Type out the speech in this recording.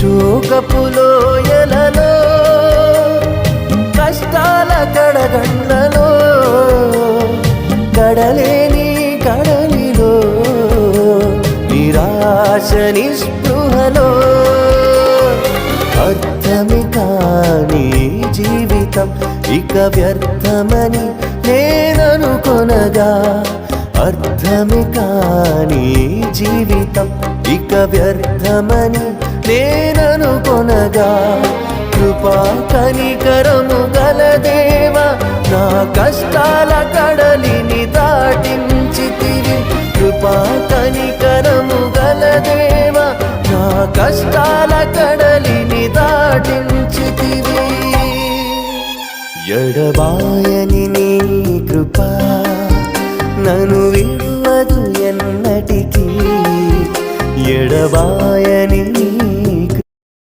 శోకపు లోయలలో కష్టాల కడగండ్లలో కడలేని కడలిలో నిరాశ నిస్పృహలో అర్థమే కాని జీవితం ఇక వ్యర్థమని నేననుకొనగా అర్థమే కాని జీవితం ఇక వ్యర్థమని నేననుకొనగా కృపా కనికరము గల దేవా నా కష్టాల కడలిని దాటించితివి కృపా కనికరము గల దేవా నా కష్టాల కడలిని దాటించితివి ఎడబాయని నీ కృపా నన్ను విడువదు ఎన్నటికీ ఎడబాయని